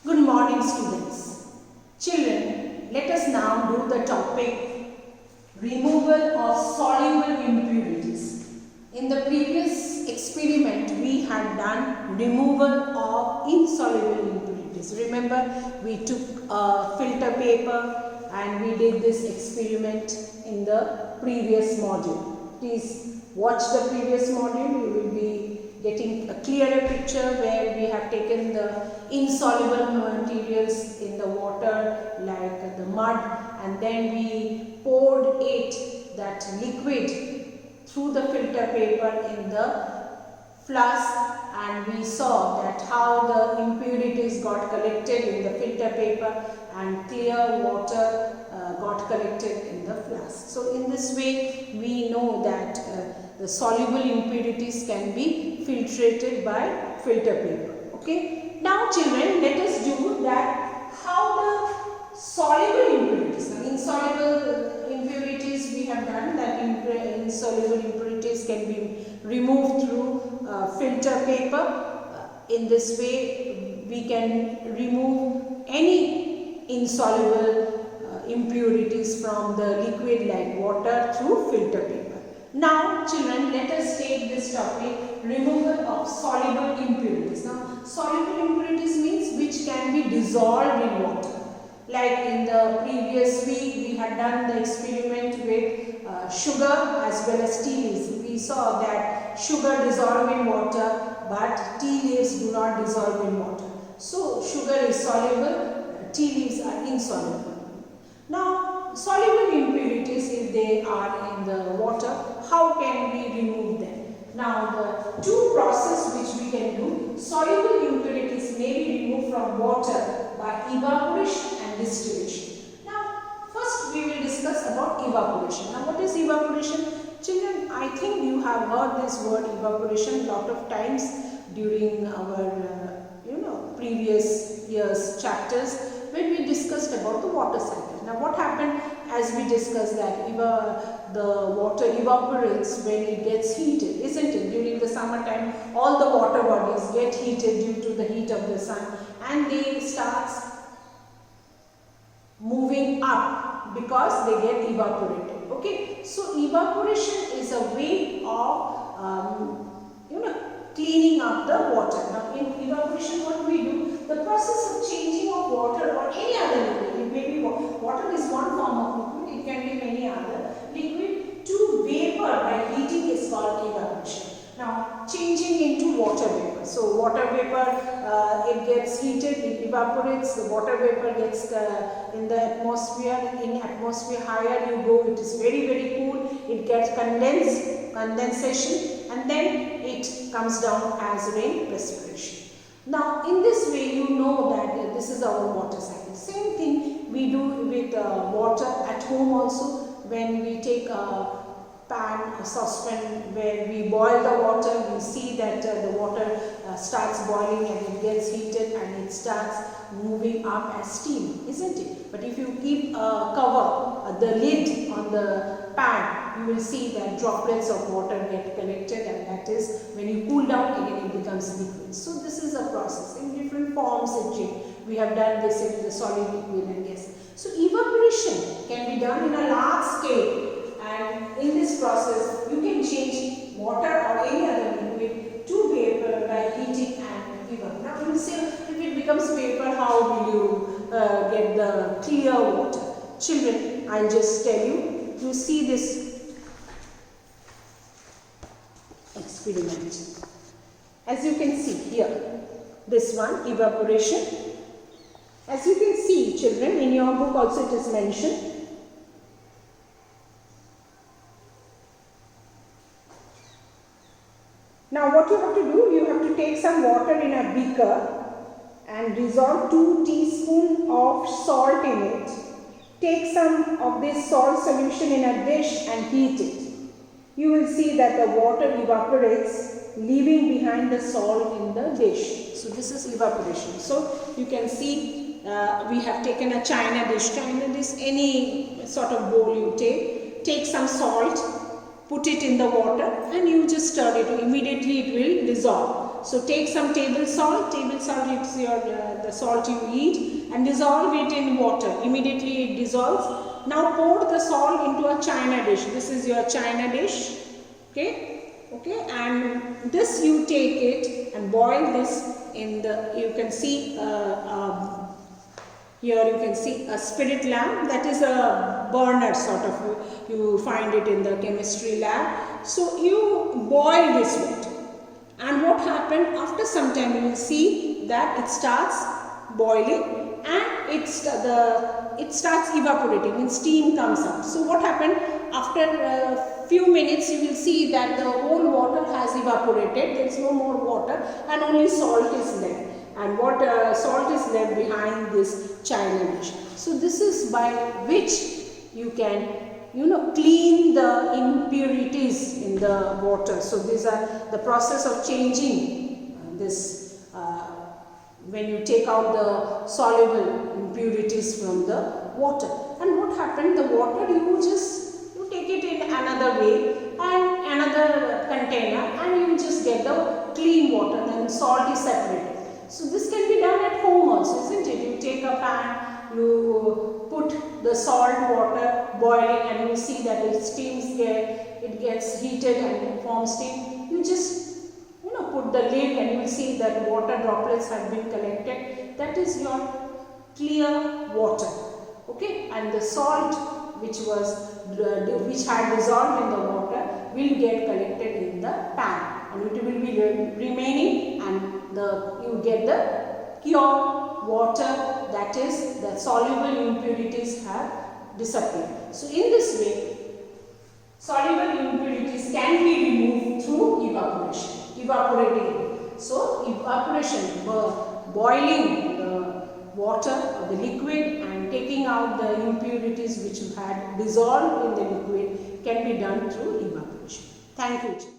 Good morning, students. Children, let us now do the topic removal of soluble impurities. In the previous experiment, we had done removal of insoluble impurities. Remember, we took a filter paper and we did this experiment in the previous module. Please watch the previous module. You will be getting a clearer picture where we have taken the insoluble materials in the water like the mud, and then we poured that liquid through the filter paper in the flask, and we saw that how the impurities got collected in the filter paper and clear water got collected in the flask. So in this way we know that the soluble impurities can be filtrated by filter paper. Okay. Now children, let us do that how the soluble impurities, now insoluble impurities we have done that insoluble impurities can be removed through filter paper. In this way we can remove any insoluble impurities from the liquid like water through filter paper. Now children, let us take this topic, removal of soluble impurities. Now soluble impurities means which can be dissolved in water. Like in the previous week we had done the experiment with sugar as well as tea leaves. We saw that sugar dissolves in water but tea leaves do not dissolve in water. So sugar is soluble, tea leaves are insoluble. Now soluble impurities, if they are in the water, how can we remove them? Now the two processes which we can do, soluble impurities may be removed from water by evaporation and distillation. Now first we will discuss about evaporation. Now what is evaporation? Children, I think you have heard this word evaporation a lot of times during our previous year's chapters when we discussed about the water cycle. Now what happened as we discussed that the water evaporates when it gets heated, isn't it? During the summertime all the water bodies get heated due to the heat of the sun and they start moving up because they get evaporated. Okay, so evaporation is a way of cleaning up the water. Now in evaporation what we do, the process of changing of water or any other liquid, maybe water is one form of liquid, it can be many other liquid, to vapor by heating is called evaporation. Now changing into water vapor. So water vapor, it gets heated, it evaporates, the water vapor gets in the atmosphere. In atmosphere higher you go, it is very cool, it gets condensation, and then it comes down as rain precipitation. Now in this way you know that this is our water cycle. Same thing we do with water at home also. When we take a pan, a saucepan where we boil the water, we see that the water starts boiling and it gets heated and it starts moving up as steam, isn't it? But if you keep a cover, the lid on the pan, you will see that droplets of water get collected, and that is when you cool down again it becomes liquid. So this is a process in different forms it changes. We have done this in the solid, liquid and gas. So evaporation can be done in a large scale, and in this process you can change water or any other liquid to vapor by heating and evaporation. Now you will say if it becomes vapor, how will you get the clear water? Children, I will just tell you, you see this experiment. As you can see here, this one, evaporation. As you can see, children, in your book also it is mentioned. Now what you have to do, you have to take some water in a beaker and dissolve 2 teaspoons of salt in it. Take some of this salt solution in a dish and heat it. You will see that the water evaporates, leaving behind the salt in the dish. So this is evaporation. So you can see we have taken a china dish, any sort of bowl you take some salt, put it in the water and you just stir it, immediately it will dissolve. So take some table salt is your the salt you eat, and dissolve it in water. Immediately it dissolves. Now pour the salt into a china dish. This is your china dish. Okay, and this you take it and boil this in the, you can see here you can see a spirit lamp, that is a burner sort of, you find it in the chemistry lab. So you boil this water, and what happened after some time, you will see that it starts boiling and it starts evaporating and steam comes out. So what happened, after a few minutes you will see that the whole water has evaporated, there is no more water and only salt is left. And what salt is left behind this china dish. So this is by which you can clean the impurities in the water. So these are the process of changing this when you take out the soluble impurities from the water. And what happened, the water you take it in another way and another container, and you just get the clean water, and salt is separated. So this can be done at home also, isn't it? You take a pan, you put the salt water boiling, and you see that it steams there, it gets heated and it forms steam. You just put the lid, and you will see that water droplets have been collected. That is your clear water. Okay, and the salt which had dissolved in the water will get collected in the pan, and it will be remaining, and you get the pure water, that is the soluble impurities have disappeared. So in this way, soluble impurities can be removed through evaporating. So evaporation, boiling the water or the liquid and taking out the impurities which had dissolved in the liquid can be done through evaporation. Thank you.